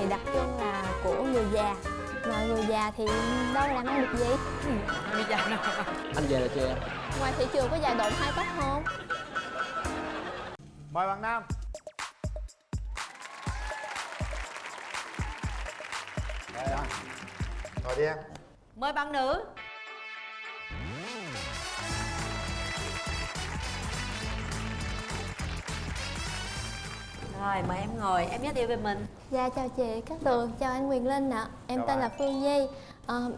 thì đặc trưng là của người già, mà người già thì đâu làm ăn được gì. Người già nào? Anh về là chưa em? Ngoài thị trường có già độn hai tóc không? Mời bạn nam. Rồi, ngồi đi em. Mời bạn nữ. Rồi mời em ngồi, em giới thiệu về mình. Dạ chào chị Cát Tường, chào anh Quyền Linh ạ. Em Chào tên bạn. là Phương Nhi.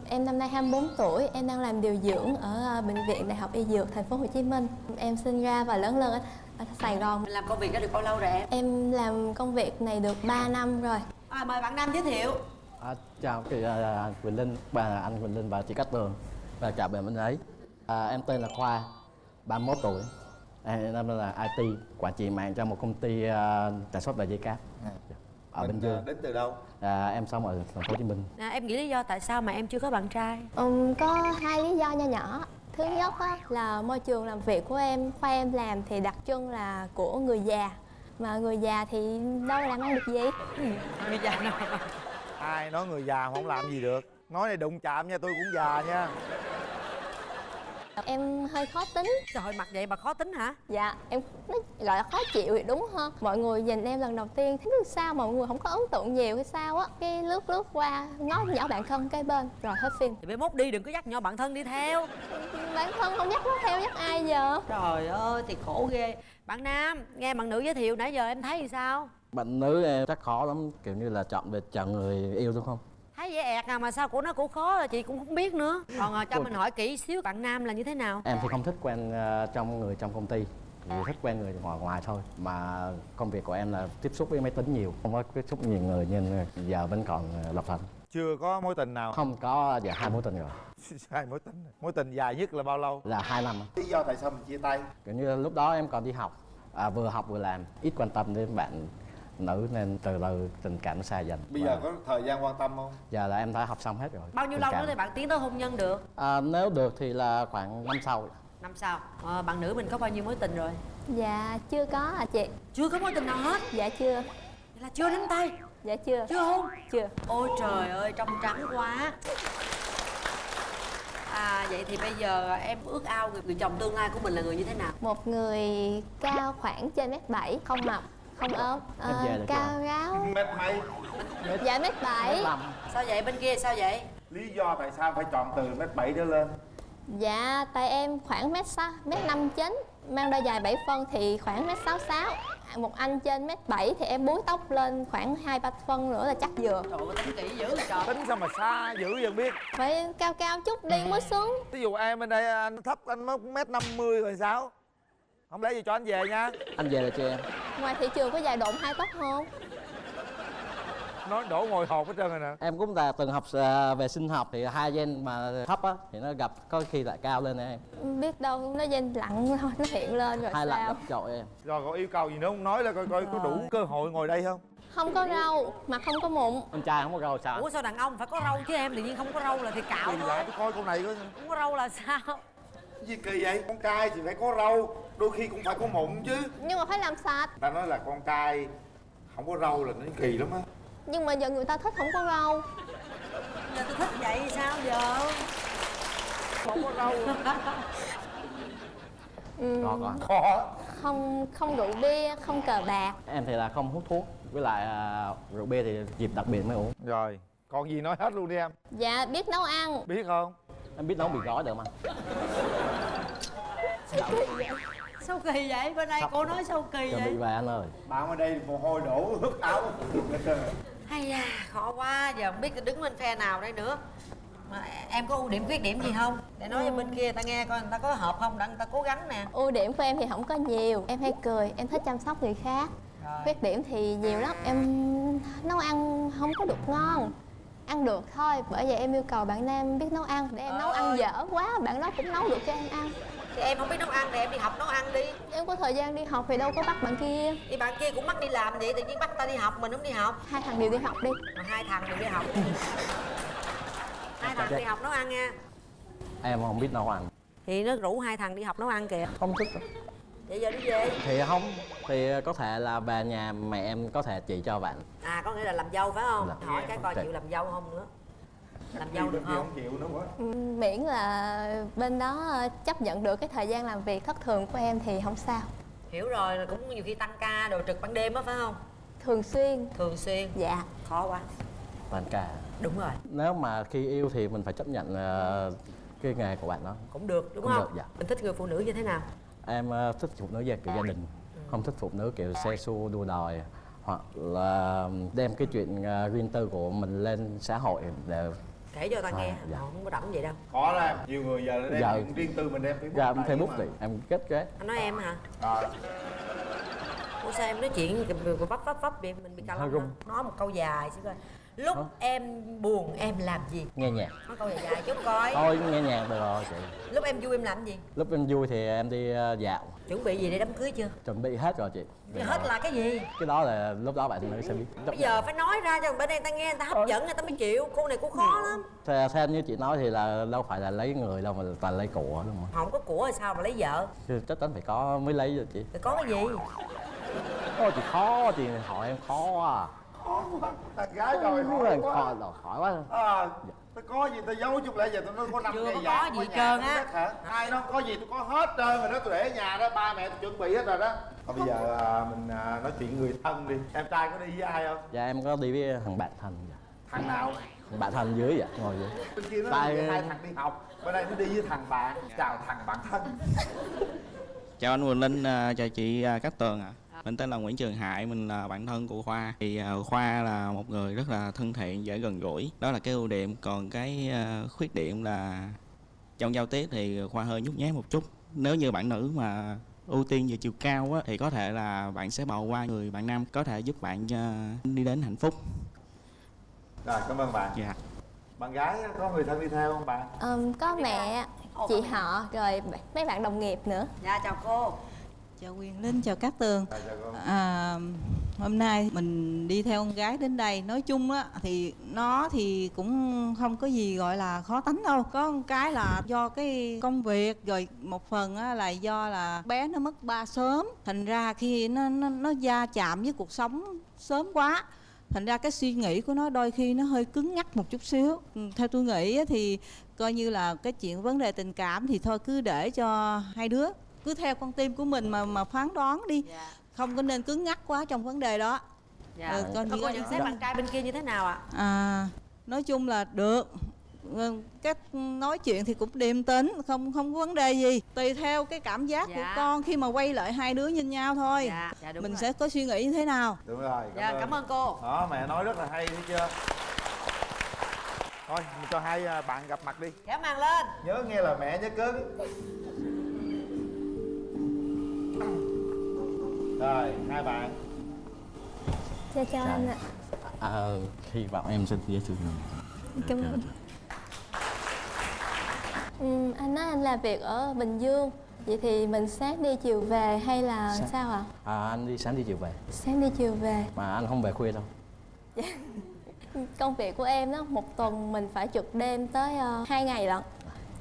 Em năm nay 24 tuổi, em đang làm điều dưỡng ở bệnh viện Đại học Y Dược thành phố Hồ Chí Minh. Em sinh ra và lớn lên ở Sài Gòn. Mình làm công việc đó được bao lâu rồi em? Em làm công việc này được 3 năm rồi. Mời bạn nam giới thiệu. Chào chị Quỳnh Linh, anh Quỳnh Linh và chị Cát Tường, và chào bạn bên ấy. Em tên là Khoa, 31 tuổi. Em là IT, quản trị mạng cho một công ty sản xuất và dây cáp ở Bình Dương. Đến từ đâu? Em sống ở thành phố Hồ Chí Minh. Em nghĩ lý do tại sao mà em chưa có bạn trai? Có hai lý do nho nhỏ. Thứ nhất là môi trường làm việc của em, khoa em làm thì đặc trưng là của người già, mà người già thì đâu làm ăn được gì. Người già nào? Ai nói người già mà không làm gì được. Nói này đụng chạm nha, tôi cũng già nha. Em hơi khó tính. Trời, mặt vậy mà khó tính hả? Dạ, em nói gọi là khó chịu thì đúng hơn. Mọi người nhìn em lần đầu tiên thấy sao mà mọi người không có ấn tượng nhiều hay sao á. Cái lướt qua, ngó nhỏ bạn thân cái bên, rồi hết phim. Thì bé mốt đi đừng có dắt nhỏ bạn thân đi theo. Bạn thân không dắt nó theo, dắt ai giờ? Trời ơi, thì khổ ghê. Bạn nam, nghe bạn nữ giới thiệu nãy giờ em thấy thì sao? Bạn nữ em chắc khó lắm, kiểu như là chọn người yêu đúng không? Thấy dễ ẹt à, mà sao của nó cũng khó là chị cũng không biết nữa. Còn cho mình hỏi kỹ xíu, bạn nam là như thế nào? Em thì không thích quen trong công ty, chỉ thích quen người ngoài thôi. Mà công việc của em là tiếp xúc với máy tính nhiều, không có tiếp xúc nhiều người nên giờ vẫn còn độc thân. Chưa có mối tình nào? Không có, dạ 2 mối tình rồi. Hai mối tình. Mối tình dài nhất là bao lâu? Là 2 năm. Lý do tại sao mình chia tay? Kiểu như lúc đó em còn đi học, vừa học vừa làm, ít quan tâm đến bạn nữ nên từ từ tình cảm nó xa dần. Bây giờ có thời gian quan tâm không? Giờ là em đã học xong hết rồi. Bao nhiêu lâu nữa thì bạn tiến tới hôn nhân được? Nếu được thì là khoảng năm sau. Năm sau. Bạn nữ mình có bao nhiêu mối tình rồi? Dạ, chưa có chị. Chưa có mối tình nào hết? Dạ chưa. Vậy là chưa đến tay? Dạ chưa. Chưa hôn? Chưa. Ôi trời ơi, trong trắng quá. Vậy thì bây giờ em ước ao người chồng tương lai của mình là người như thế nào? Một người cao khoảng trên mét 7, không mập, không ốm, Em về được cao chưa? Mét ráo. mấy? Dạ mét 7. Sao vậy? Bên kia sao vậy? Lý do tại sao phải chọn từ mét 7 trở lên? Dạ, tại em khoảng mét 59, mang đôi giày 7 phân thì khoảng mét 66. Một anh trên mét 7 thì em búi tóc lên khoảng 2-3 phân nữa là chắc vừa. Trời ơi, tính kỹ dữ vậy trời. Tính sao mà xa dữ vậy không biết? Phải cao cao chút đi mới xứng. Ví dụ em bên đây anh thấp, anh mới mét 50 rồi sao? Không lẽ gì cho anh về nha. Anh về là chưa em? Ngoài thị trường có già độn hai tóc không? Nói đổ ngồi hộp hết trơn rồi nè. Em cũng là từng học về sinh học thì hai gen mà thấp á thì nó gặp có khi lại cao lên em. Biết đâu nó gen lặng thôi, nó hiện lên rồi Hai lần sao? gấp trội em. Rồi có yêu cầu gì nữa không? Nói là coi có đủ cơ hội ngồi đây không? Không có râu, mà không có mụn. Con trai không có râu sao? Ủa sao đàn ông phải có râu chứ em? Tự nhiên không có râu là thì cạo Kỳ thôi. lạ, tôi coi câu này coi. Không có râu là sao? Gì kỳ vậy? Con trai thì phải có râu, đôi khi cũng phải có mụn chứ. Nhưng mà phải làm sạch. Ta nói là con trai không có râu là nó kỳ lắm á. Nhưng mà giờ người ta thích không có râu. Giờ tôi thích vậy sao giờ? Không có râu. Có. Không rượu bia, không cờ bạc. Em thì là không hút thuốc, với lại rượu bia thì dịp đặc biệt mới uống. Rồi, còn gì nói hết luôn đi em. Dạ, biết nấu ăn. Biết không? Em biết nấu mì gói được mà. Sao kỳ vậy? Bên đây cô nói sao kỳ Chuẩn bị vậy? về anh ơi. Bạn ở đây mồ hôi đổ ướt áo. Hay da, khó quá, giờ không biết đứng bên phe nào đây nữa. Mà em có ưu điểm khuyết điểm gì không? Để nói cho bên kia ta nghe coi người ta có hợp không, đặng người ta cố gắng nè. Ưu điểm của em thì không có nhiều. Em hay cười, em thích chăm sóc người khác. Khuyết điểm thì nhiều lắm. Em nấu ăn không có được ngon. Ăn được thôi, bởi vậy em yêu cầu bạn nam biết nấu ăn. Để em nấu ăn dở quá, bạn đó cũng nấu được cho em ăn. Thì em không biết nấu ăn thì em đi học nấu ăn đi. Em có thời gian đi học thì đâu có bắt bạn kia. Thì bạn kia cũng bắt đi làm vậy, tự nhiên bắt ta đi học, mình không đi học. Hai thằng đều đi học đi. Mà hai thằng đều đi học. Hai thằng đi học nấu ăn nha. Em không biết nấu ăn. Thì nó rủ hai thằng đi học nấu ăn kìa. Không thích. Vậy giờ đi về. Thì không, thì có thể là bà nhà mẹ em có thể chỉ cho bạn. À, có nghĩa là làm dâu phải không? Dạ. Hỏi cái coi Ok. chịu làm dâu không nữa. Làm dâu được không? chịu nữa quá. Miễn là bên đó chấp nhận được cái thời gian làm việc thất thường của em thì không sao. Hiểu rồi, là cũng nhiều khi tăng ca đồ trực ban đêm á phải không? Thường xuyên. Thường xuyên. Dạ. Khó quá. Toàn cả. Đúng rồi. Nếu mà khi yêu thì mình phải chấp nhận cái nghề của bạn đó. Cũng được đúng Cũng không? được, dạ. Mình thích người phụ nữ như thế nào? Em thích phụ nữ kiểu gia đình, không thích phụ nữ kiểu xe xu đua đòi, hoặc là đem cái chuyện riêng tư của mình lên xã hội để Kể cho ta nghe. dạ. Không có rảnh vậy đâu. Có là nhiều người giờ đem Dạ. chuyện riêng tư mình đem Facebook. ra đầy Facebook mà. thì em kết kế. Anh nói em hả? Rồi. Ủa sao em nói chuyện vấp đi, mình bị cà Hơi lăm run. hả? Nói một câu dài xíu coi. Lúc em buồn em làm gì? Nghe nhạc. Nói câu dài dài chút coi. Thôi nghe nhạc được rồi chị. Lúc em vui em làm gì? Lúc em vui thì em đi dạo. Chuẩn bị gì để đám cưới chưa? Chuẩn bị hết rồi chị. Chứ hết là cái gì? Cái đó là lúc đó bạn mới sẽ biết. Bây giờ phải nói ra cho bên đây người ta nghe, người ta hấp dẫn người ta mới chịu. Cô này cô khó lắm. Theo như chị nói thì là đâu phải là lấy người đâu mà toàn lấy của đúng không? Không có của thì sao mà lấy vợ? Chứ chắc chắn phải có mới lấy rồi chị. Thì có cái gì? Ôi chị khó, chị hỏi em khó à. Thằng gái rồi hỏi quá. Hỏi quá. Tôi có gì tôi giấu chút lẽ giờ tôi nói có 5 Chưa ngày có vàng gì ở hết nhà trơn á. tôi biết hả? Ai nói có gì tôi có hết trơn rồi đó, tôi để ở nhà đó, ba mẹ tôi chuẩn bị hết rồi đó. Thôi bây giờ mình nói chuyện người thân đi. Em trai có đi với ai không? Dạ em có đi với thằng bạn thân. Thằng nào? Thằng bạn thân dưới vậy, ngồi dưới. Bên kia nó Tại- hai thằng đi học, bên đây nó đi với thằng bạn. Chào thằng bạn thân. Chào anh Quỳnh Linh, chào chị Cát Tường ạ. Mình tên là Nguyễn Trường Hải, mình là bạn thân của Khoa. Thì Khoa là một người rất là thân thiện, dễ gần gũi. Đó là cái ưu điểm, còn cái khuyết điểm là trong giao tiếp thì Khoa hơi nhút nhát một chút. Nếu như bạn nữ mà ưu tiên về chiều cao á, thì có thể là bạn sẽ bỏ qua người bạn nam có thể giúp bạn đi đến hạnh phúc. Rồi, cảm ơn bạn. Dạ. Bạn gái có người thân đi theo không bạn? Có mẹ, chị họ, rồi mấy bạn đồng nghiệp nữa. Dạ chào cô. Chào Quyền Linh, chào Cát Tường. Chào con. Hôm nay mình đi theo con gái đến đây. Nói chung á thì nó thì cũng không có gì gọi là khó tánh đâu. Có một cái là do cái công việc, rồi một phần á là do là bé nó mất ba sớm. Thành ra khi nó va chạm với cuộc sống sớm quá, thành ra cái suy nghĩ của nó đôi khi nó hơi cứng nhắc một chút xíu. Theo tôi nghĩ á, thì coi như là cái chuyện vấn đề tình cảm thì thôi cứ để cho hai đứa cứ theo con tim của mình mà phán đoán đi. Dạ. Không có nên cứng nhắc quá trong vấn đề đó. Dạ. Con Cô chỉ có nhận xét bạn trai bên kia như thế nào ạ? nói chung là được. Cách nói chuyện thì cũng điềm tĩnh, không có vấn đề gì. Tùy theo cái cảm giác của Dạ. con khi mà quay lại hai đứa nhìn nhau thôi. Dạ, dạ đúng mình rồi. sẽ có suy nghĩ như thế nào. Đúng rồi, Dạ cảm ơn cô. Đó, mẹ nói rất là hay thấy chưa? Thôi, mình cho hai bạn gặp mặt đi. Kéo màn lên. Nhớ nghe lời mẹ nhớ cớ. Rồi, hai bạn. Chào anh ạ. Hy vọng em sẽ dễ thương. Cảm ơn. Anh nói anh làm việc ở Bình Dương. Vậy thì mình sáng đi chiều về hay là Sáng. sao ạ? Anh đi sáng đi chiều về, Sáng đi chiều về. mà anh không về khuya đâu. Công việc của em đó, một tuần mình phải trực đêm tới 2 ngày lận.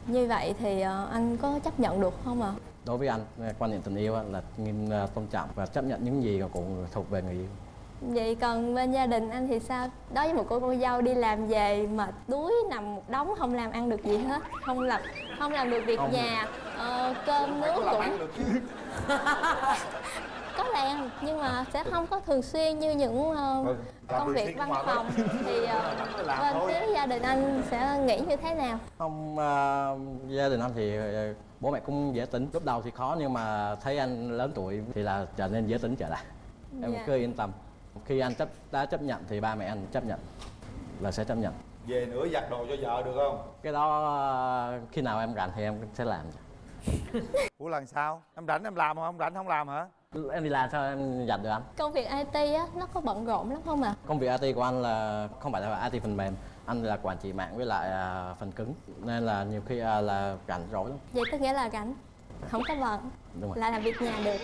Như vậy thì anh có chấp nhận được không ạ? Đối với anh, quan niệm tình yêu là nghiêm tôn trọng và chấp nhận những gì cũng thuộc về người yêu. Vậy còn bên gia đình anh thì sao? Đối với một cô dâu đi làm về mệt đuối nằm một đống không làm ăn được gì hết, không làm được việc Không. nhà, cơm nước Có làm cũng ăn được chứ. có làm nhưng mà sẽ không có thường xuyên như những làm công thường việc xuyên văn ngoài đó. phòng. Thì Làm bên thôi. phía gia đình anh sẽ nghĩ như thế nào? Không, gia đình anh thì bố mẹ cũng dễ tính. Lúc đầu thì khó nhưng mà thấy anh lớn tuổi thì là trở nên dễ tính trở lại. Em Dạ. cứ yên tâm. Khi anh đã chấp nhận thì ba mẹ anh chấp nhận là sẽ chấp nhận. Về nữa giặt đồ cho vợ được không? Cái đó khi nào em rảnh thì em sẽ làm. Ủa lần sau? Em rảnh em làm không? Rảnh không làm hả? Em đi làm sao em dành được anh? Công việc IT á, nó có bận rộn lắm không ạ? Công việc IT của anh là không phải là IT phần mềm, anh là quản trị mạng với lại phần cứng, nên là nhiều khi là rảnh rỗi lắm. Vậy tức nghĩa là rảnh, không có bận, Đúng rồi. là làm việc nhà được,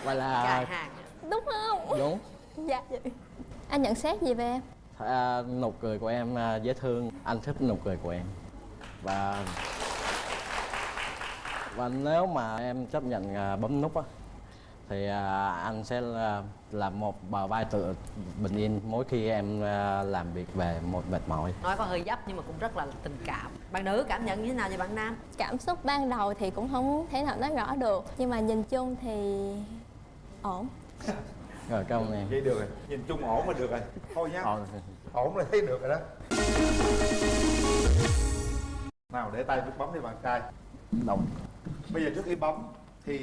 Và là Dài hàng. đúng không? đúng. Dạ. Anh nhận xét gì về em? Nụ cười của em dễ thương, anh thích nụ cười của em. Và Và nếu mà em chấp nhận bấm nút á thì anh sẽ là một bờ vai tự bình yên mỗi khi em làm việc về một mệt mỏi. Nói có hơi dấp nhưng mà cũng rất là tình cảm. Bạn nữ cảm nhận như thế nào về bạn nam? Cảm xúc ban đầu thì cũng không thể nào nói rõ được, nhưng mà nhìn chung thì ổn. Rồi cảm ơn em. Vậy được rồi, nhìn chung ổn mà được rồi. Thôi nhá. Ổn là thấy được rồi đó. Nào để tay nút bấm đi bạn trai. Đồng. Bây giờ trước khi bấm thì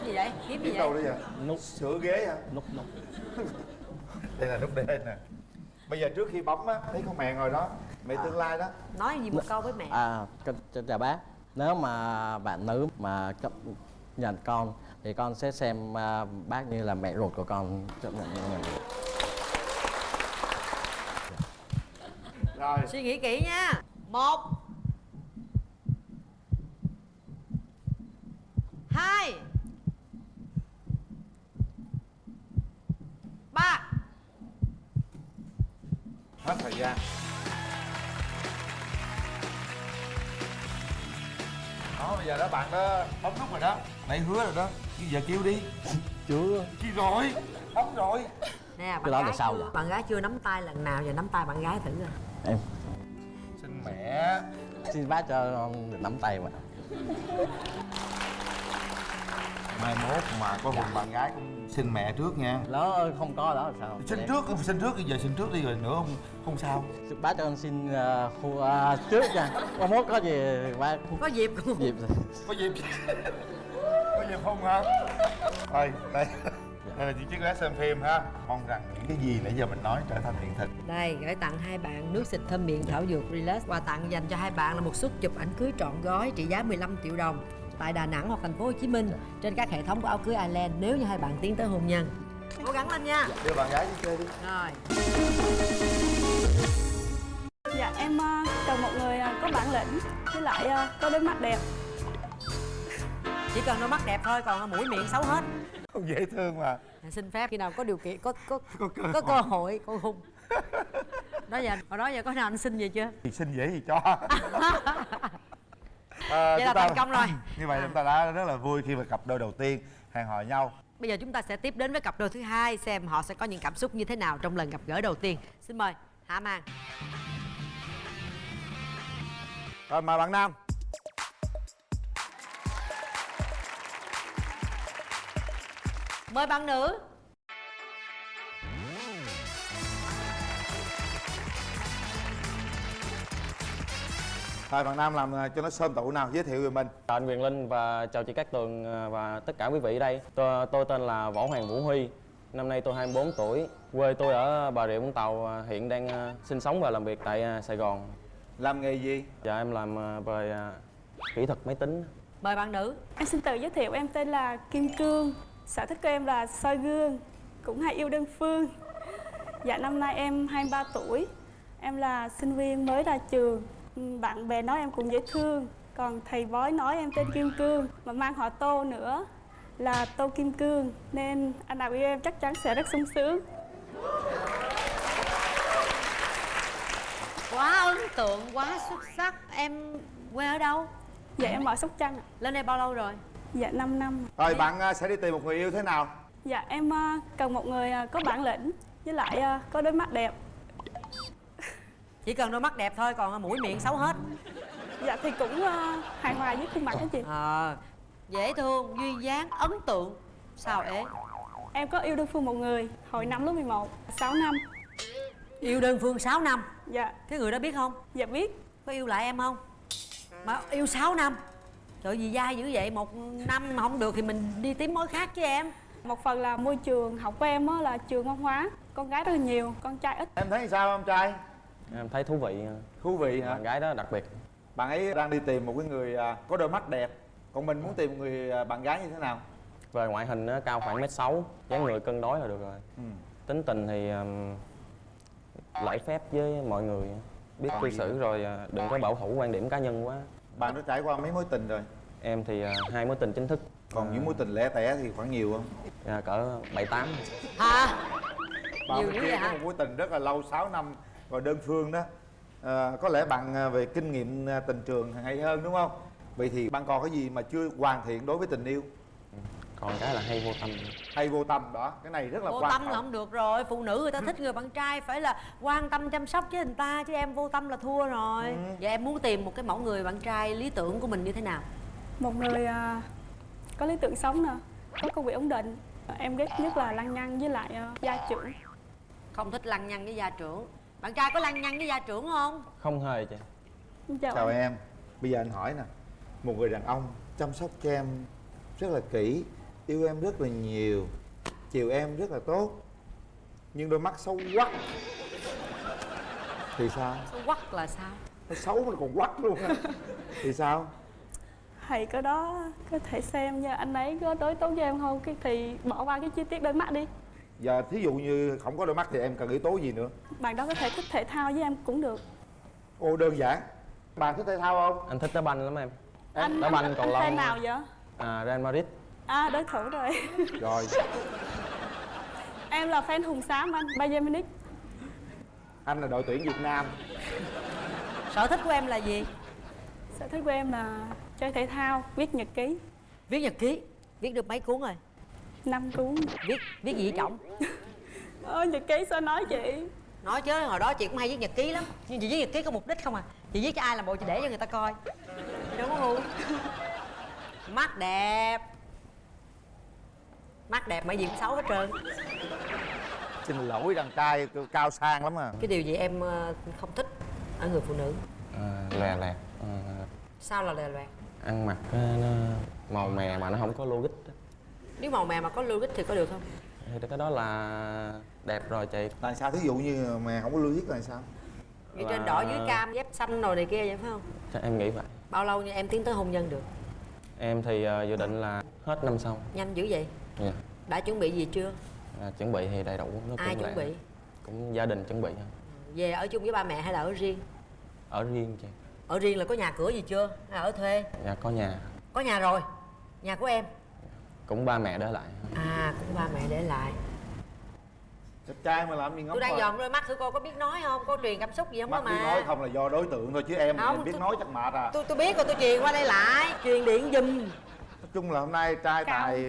Gì vậy? Kiếm gì biết đâu vậy? đấy giờ? Nút. Sửa ghế hả? Nút. Đây là nút đây nè. Bây giờ trước khi bấm á, thấy con mẹ ngồi đó, mẹ tương lai đó. Nói gì một câu với mẹ? Chào bác. Nếu mà bạn nữ mà chấp nhận con thì con sẽ xem bác như là mẹ ruột của con. Chấp nhận như mình. Rồi. Suy nghĩ kỹ nha. 1 2 3. Hết thời gian. Đó, bây giờ đó bạn đó bấm nút rồi đó. Nãy hứa rồi đó. Giờ kêu đi. Chưa. Kêu rồi. Bấm rồi. Nè, Cái đó là sao vậy? Bạn gái chưa nắm tay lần nào, giờ nắm tay bạn gái thử rồi. Em Xin mẹ. xin bác cho con được nắm tay mà. Mai mốt mà có hùng bạn gái cũng xin mẹ trước nha. Đó không có đó là sao? Xin trước, xin trước, giờ xin trước đi rồi nữa không sao. Bác cho con xin trước nha. Con mốt có gì bác Có dịp không? dịp. Có dịp. Có dịp không hả? Thôi, đây. Đây là chiếc vé xem phim ha. Mong rằng những cái gì nãy giờ mình nói trở thành hiện thực. Đây, gửi tặng hai bạn nước xịt thơm miệng thảo dược Relax. Quà tặng dành cho hai bạn là một suất chụp ảnh cưới trọn gói trị giá 15 triệu đồng tại Đà Nẵng hoặc thành phố Hồ Chí Minh trên các hệ thống của áo cưới Island nếu như hai bạn tiến tới hôn nhân. Cố gắng lên nha. Đưa bạn gái đi chơi đi. Rồi. Dạ em cần một người có bản lĩnh với lại có đôi mắt đẹp. Chỉ cần đôi mắt đẹp thôi, còn mũi miệng xấu hết. Không dễ thương mà. Xin phép khi nào có điều kiện có cơ hội con hùng. Hồi đó giờ có nào anh xin gì chưa? Thì xin dễ gì cho. Vậy là thành công rồi. Như vậy chúng ta đã rất là vui khi mà cặp đôi đầu tiên hẹn hò nhau. Bây giờ chúng ta sẽ tiếp đến với cặp đôi thứ hai, xem họ sẽ có những cảm xúc như thế nào trong lần gặp gỡ đầu tiên. Xin mời Hạ Màn. Rồi mời bạn nam. Mời bạn nữ. Thôi bạn nam làm cho nó sơm tụ nào, giới thiệu về mình. Chào anh Quyền Linh và chào chị Cát Tường và tất cả quý vị ở đây. Tôi tên là Võ Hoàng Vũ Huy. Năm nay tôi 24 tuổi. Quê tôi ở Bà Rịa Vũng Tàu, hiện đang sinh sống và làm việc tại Sài Gòn. Làm nghề gì? Dạ em làm về kỹ thuật máy tính. Mời bạn nữ. Em xin tự giới thiệu, em tên là Kim Cương. Sở thích của em là soi gương, cũng hay yêu đơn phương. Dạ năm nay em 23 tuổi. Em là sinh viên mới ra trường. Bạn bè nói em cũng dễ thương. Còn thầy bói nói em tên Kim Cương mà mang họ Tô nữa là Tô Kim Cương, nên anh nào yêu em chắc chắn sẽ rất sung sướng. Quá ấn tượng, quá xuất sắc. Em quê ở đâu? Dạ em ở Sóc Trăng ạ. Lên đây bao lâu rồi? Dạ 5 năm. Rồi bạn sẽ đi tìm một người yêu thế nào? Dạ em cần một người có bản lĩnh với lại có đôi mắt đẹp. Chỉ cần đôi mắt đẹp thôi, còn mũi miệng xấu hết. Dạ thì cũng hài hòa với khuôn mặt đó chị. Dễ thương, duyên dáng, ấn tượng. Sao ế? Em có yêu đơn phương một người hồi năm lớp 11, 6 năm. Yêu đơn phương 6 năm? Dạ. Cái người đó biết không? Dạ biết. Có yêu lại em không? Mà yêu 6 năm? Trời gì dai dữ vậy? 1 năm mà không được thì mình đi tìm mối khác chứ em. Một phần là môi trường học của em là trường văn hóa, con gái rất là nhiều, con trai ít. Em thấy sao em trai? Em thấy thú vị. Thú vị hả? Bạn gái đó đặc biệt. Bạn ấy đang đi tìm một cái người có đôi mắt đẹp. Còn mình muốn tìm một người bạn gái như thế nào? Về ngoại hình cao khoảng 1m6, dáng người cân đối là được rồi. Tính tình thì lễ phép với mọi người, biết cư xử rồi đừng có bảo thủ quan điểm cá nhân quá. Bạn đã trải qua mấy mối tình rồi? Em thì 2 mối tình chính thức. Còn những mối tình lẻ tẻ thì khoảng nhiều không? Dạ, cỡ 7-8. Hả? Bạn Nhiều dữ kia vậy có hả? một mối tình rất là lâu, 6 năm và đơn phương đó. Có lẽ bạn về kinh nghiệm tình trường hay hơn đúng không? Vậy thì bạn còn cái gì mà chưa hoàn thiện đối với tình yêu? Còn cái là hay vô tâm. Hay vô tâm đó, cái này rất là Vô quan tâm trọng. là không được rồi. Phụ nữ người ta thích người bạn trai phải là quan tâm chăm sóc với người ta, chứ em vô tâm là thua rồi. Vậy em muốn tìm một cái mẫu người bạn trai lý tưởng của mình như thế nào? Một người có lý tưởng sống nè, có công việc ổn định. Em ghét nhất là lăng nhăng với lại gia trưởng. Không thích lăng nhăng với gia trưởng. Bạn trai có lăng nhăng với gia trưởng không? Không hề chị. Chào em. Bây giờ anh hỏi nè, một người đàn ông chăm sóc cho em rất là kỹ, yêu em rất là nhiều, chiều em rất là tốt, nhưng đôi mắt xấu quắc thì sao? Quắc là sao? Nó xấu mà còn quắc luôn á thì sao? Thầy có đó có thể xem nha, anh ấy có đối tốt với em không, thì bỏ qua cái chi tiết đôi mắt đi. Giờ thí dụ như không có đôi mắt thì em cần yếu tố gì nữa? Bạn đó có thể thích thể thao với em cũng được. Ồ, đơn giản. Bạn thích thể thao không? Anh thích đá banh lắm em. Anh đá banh anh cầu lông. fan nào vậy? Real Madrid. Đối thủ rồi. Rồi. Em là fan Hùng Xám anh, Bayern Munich. Anh là đội tuyển Việt Nam. Sở thích của em là gì? Sở thích của em là chơi thể thao, viết nhật ký. Viết nhật ký. Viết được mấy cuốn rồi? 5 cuốn. Viết gì vậy trọng? Nhật ký sao nói chị? Nói chứ hồi đó chị cũng hay viết nhật ký lắm. Nhưng chị viết nhật ký có mục đích không à? Chị viết cho ai làm bộ chị để cho người ta coi. Chị đâu có ngu. Mắt đẹp. Mắt đẹp mà gì cũng xấu hết trơn. Xin lỗi, đàn trai cao sang lắm à. Cái điều gì em không thích ở người phụ nữ? Lè lẹt. Sao là lè loẹt? Ăn mặc nó màu mè mà nó không có logic. Nếu màu mè mà có logic thì có được không? Thì cái đó là đẹp rồi chị. Là sao? Thí dụ như mà không có lưu là sao? Như trên đỏ dưới cam, dép xanh rồi này kia vậy phải không? Chắc em nghĩ vậy. Bao lâu như em tiến tới hôn nhân được? Em thì dự định là hết năm sau. Nhanh dữ vậy? Dạ. Đã chuẩn bị gì chưa? Chuẩn bị thì đầy đủ. Nó Ai cũng chuẩn bị? Cũng gia đình chuẩn bị thôi. Về ở chung với ba mẹ hay là ở riêng? Ở riêng chị. Ở riêng là có nhà cửa gì chưa? Hay là ở thuê? Dạ có nhà. Có nhà rồi. Nhà của em? Cũng ba mẹ để lại. Cũng ba mẹ để lại. Đẹp trai mà làm gì ngốc. Tôi đang rồi. dòm đôi mắt thử cô có biết nói không? Cô truyền cảm xúc gì không Mắt đó mà. biết nói không là do đối tượng thôi chứ em Không, biết nói chắc mệt à. Tôi biết rồi, tôi truyền qua đây lại. Truyền điện giùm. Nói chung là hôm nay trai tài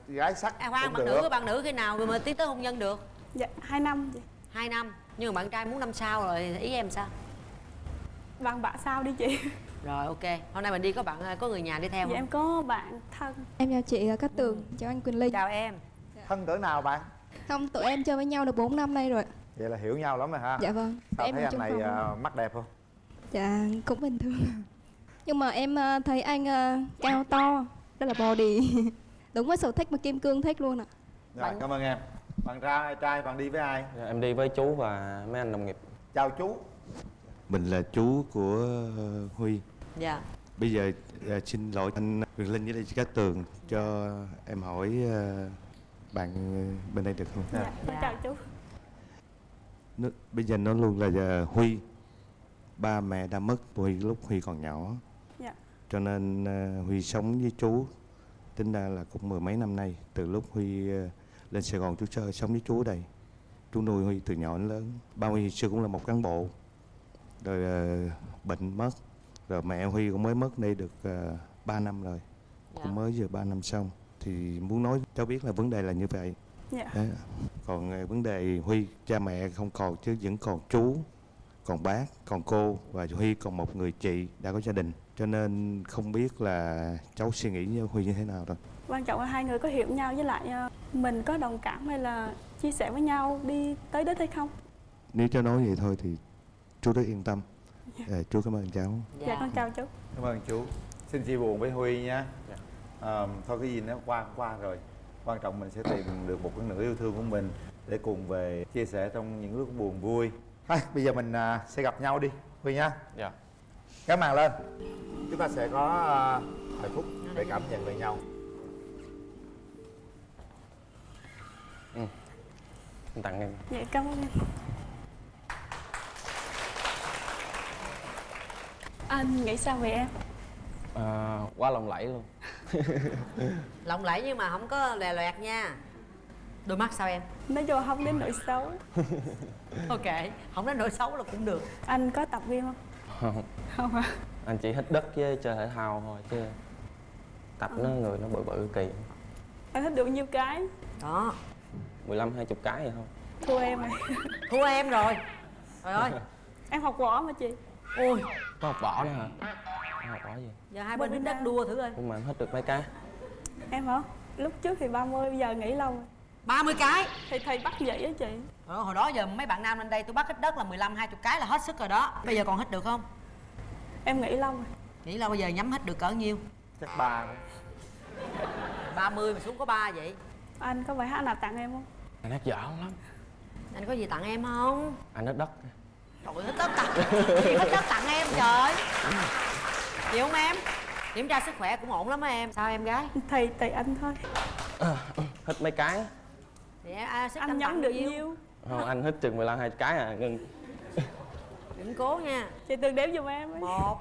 gái sắc Khoan, cũng được. bạn nữ khi nào rồi mà tiến tới hôn nhân được? Dạ 2 năm vậy. 2 năm. Nhưng mà bạn trai muốn năm sau rồi, ý em sao? Bạn bạ sao đi chị? Rồi ok, hôm nay mình đi có người nhà đi theo Dạ không? em có bạn thân. Em chào chị Cát Tường, chào anh Quỳnh Linh. Chào em. Thân cỡ nào bạn? Không, tụi em chơi với nhau được 4 năm nay rồi. Vậy là hiểu nhau lắm rồi ha? Dạ vâng. Sao Em thấy ở anh chung này phòng. mắt đẹp không? Dạ, cũng bình thường. Nhưng mà em thấy anh cao to, rất là body. Đúng với sở thích mà Kim Cương thích luôn ạ. Rồi, cảm ơn em. Bạn trai bạn đi với ai? Dạ, em đi với chú và mấy anh đồng nghiệp. Chào chú. Mình là chú của Huy. Dạ. Bây giờ xin lỗi anh Quỳnh Linh với lại chị Cát Tường cho em hỏi bạn bên đây được không? Dạ. Chào chú. Bây giờ nó luôn là Huy, ba mẹ đã mất Huy lúc Huy còn nhỏ. Dạ. Cho nên Huy sống với chú tính ra là cũng mười mấy năm nay. Từ lúc Huy lên Sài Gòn chú chơi sống với chú ở đây. Chú nuôi Huy từ nhỏ đến lớn. Ba Huy xưa cũng là một cán bộ. Rồi bệnh mất. Rồi mẹ Huy cũng mới mất đây được 3 năm rồi. Cũng mới vừa 3 năm xong. Thì muốn nói cháu biết là vấn đề là như vậy. Dạ. Đó. Còn vấn đề Huy, cha mẹ không còn chứ vẫn còn chú, còn bác, còn cô và Huy còn một người chị đã có gia đình. Cho nên không biết là cháu suy nghĩ với Huy như thế nào rồi. Quan trọng là hai người có hiểu nhau, với lại mình có đồng cảm hay là chia sẻ với nhau đi tới đích hay không. Nếu cháu nói vậy thôi thì chú rất yên tâm. Chú cảm ơn cháu. Dạ con chào chú. Cảm ơn chú. Xin chia buồn với Huy nha. Thôi cái gì nó qua rồi. Quan trọng mình sẽ tìm được một cái nửa yêu thương của mình để cùng về chia sẻ trong những lúc buồn vui. Thôi bây giờ mình sẽ gặp nhau đi Huy nha. Dạ. Kéo màn lên. Chúng ta sẽ có vài phút để cảm nhận về nhau. Anh tặng em. Dạ cảm ơn em. Anh nghĩ sao về em? Quá lộng lẫy luôn. Lộng lẫy nhưng mà không có lè loẹt nha. Đôi mắt sao em? Nói chung không đến nỗi xấu. Ok, không đến nỗi xấu là cũng được. Anh có tập gym không? Không. Không hả? Anh chỉ thích đất với chơi thể thao thôi chứ tập nó người nó bự bự kỳ. Em thích được nhiêu cái? Đó, 15-20 cái vậy thôi. Thua em rồi. thua em rồi. Trời ơi. Em học võ mà chị. Ôi, Có học võ nữa hả? Có học võ gì? giờ hai bên hít đất đua thử coi. Nhưng mà em hết được mấy cái. Em hả? Lúc trước thì 30, bây giờ nghỉ lâu rồi. 30 cái. Thì thầy bắt vậy á chị. Hồi đó giờ mấy bạn nam lên đây tôi bắt hít đất là 15-20 cái là hết sức rồi đó. Bây giờ còn hít được không? Em nghỉ lâu rồi. Nghĩ là bây giờ nhắm hít được cỡ nhiêu? Chắc 3. 30 mà xuống có 3 vậy. Anh có bài hát nào tặng em không? Anh hát dở lắm. Anh có gì tặng em không? Anh hết đất. Trời ơi, hít đất tặng. Chị hít đất tặng em trời. Chịu không em? Kiểm tra sức khỏe cũng ổn lắm á em. Sao em gái? Thầy tùy anh thôi. Hít mấy cái. Thì sức Anh tặng nhắm được nhiêu? nhiêu? Không, anh hít chừng 15-20 cái à, ngưng. Đừng cố nha. Chị từng đếm giùm em ấy. 1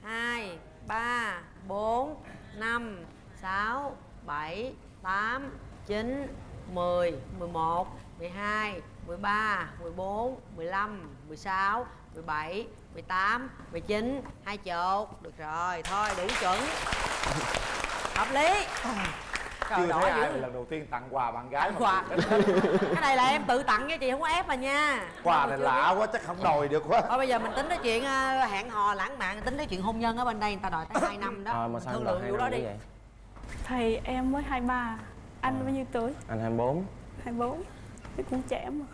2 3 4 5 6 7 8 9 10 11 12 13 14 15 16 17 18 19 2 chục. Được rồi, thôi đủ chuẩn. Hợp lý. Trời Chưa đỏ thấy ai dữ. lần đầu tiên tặng quà bạn gái Tặng mà quà. được hết. Cái này là em tự tặng nha chị, không có ép mà nha. Quà này lạ quá, chắc không đòi được quá. Thôi bây giờ mình tính tới chuyện hẹn hò lãng mạn, tính tới chuyện hôn nhân ở bên đây, người ta đòi tới 2 năm đó. Mà Mình sao thương anh lượng đợi 2 vụ đó năm đi. như vậy? Thầy em mới 23. Anh bao nhiêu tuổi? Anh 24. 24. Thì cũng trẻ mà.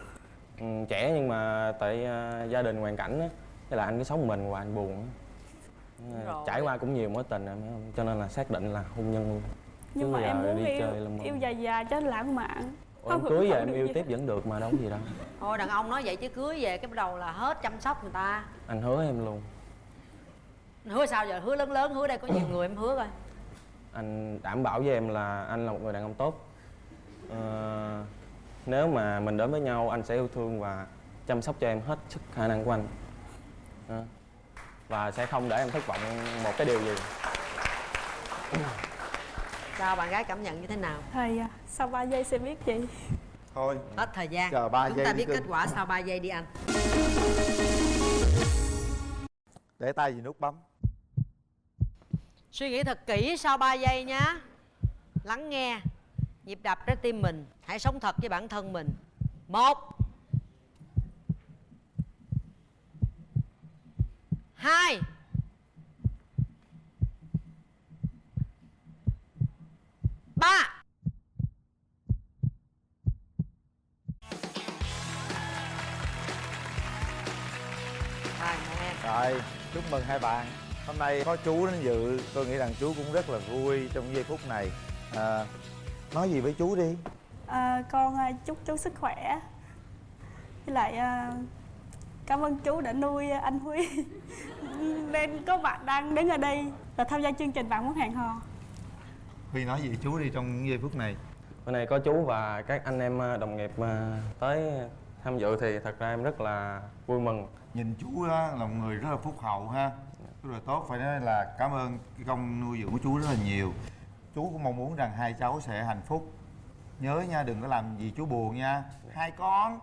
Trẻ nhưng mà tại gia đình hoàn cảnh á, thế là anh cứ sống mình và anh buồn á. Trải qua cũng nhiều mối tình em hiểu không? Cho nên là xác định là hôn nhân luôn. Nhưng Chứ mà em giờ muốn đi chơi là yêu dài dài cho lãng mạn. Ủa, em cưới về em yêu tiếp vẫn được mà đâu có gì đâu. Thôi đàn ông nói vậy chứ cưới về cái bắt đầu là hết chăm sóc người ta. Anh hứa em luôn. Hứa sao giờ? Hứa lớn lớn, hứa đây có nhiều người em hứa coi. Anh đảm bảo với em là anh là một người đàn ông tốt. Nếu mà mình đến với nhau anh sẽ yêu thương và chăm sóc cho em hết sức khả năng của anh. Và sẽ không để em thất vọng một cái điều gì. Sao bạn gái cảm nhận như thế nào? Thầy à, sau 3 giây sẽ biết chị. Thôi Hết thời gian. chờ 3 Chúng giây ta đi biết cưng. kết quả sau 3 giây đi anh. Để tay gì nút bấm. Suy nghĩ thật kỹ sau 3 giây nhá. Lắng nghe nhịp đập trái tim mình. Hãy sống thật với bản thân mình. 1 2 3. Rồi, mời em. Rồi, chúc mừng hai bạn. Hôm nay có chú đến dự, tôi nghĩ rằng chú cũng rất là vui trong giây phút này. Nói gì với chú đi. Con chúc chú sức khỏe. Với lại cảm ơn chú đã nuôi anh Huy. Nên có bạn đang đứng ở đây và tham gia chương trình Bạn Muốn Hẹn Hò. Huy nói gì với chú đi trong những giây phút này. Bữa nay có chú và các anh em đồng nghiệp tới tham dự thì thật ra em rất là vui mừng. Nhìn chú đó là một người rất là phúc hậu ha, rất là tốt. Phải nói là cảm ơn cái công nuôi dưỡng của chú rất là nhiều. Chú cũng mong muốn rằng hai cháu sẽ hạnh phúc. Nhớ nha, đừng có làm gì chú buồn nha. Hai con.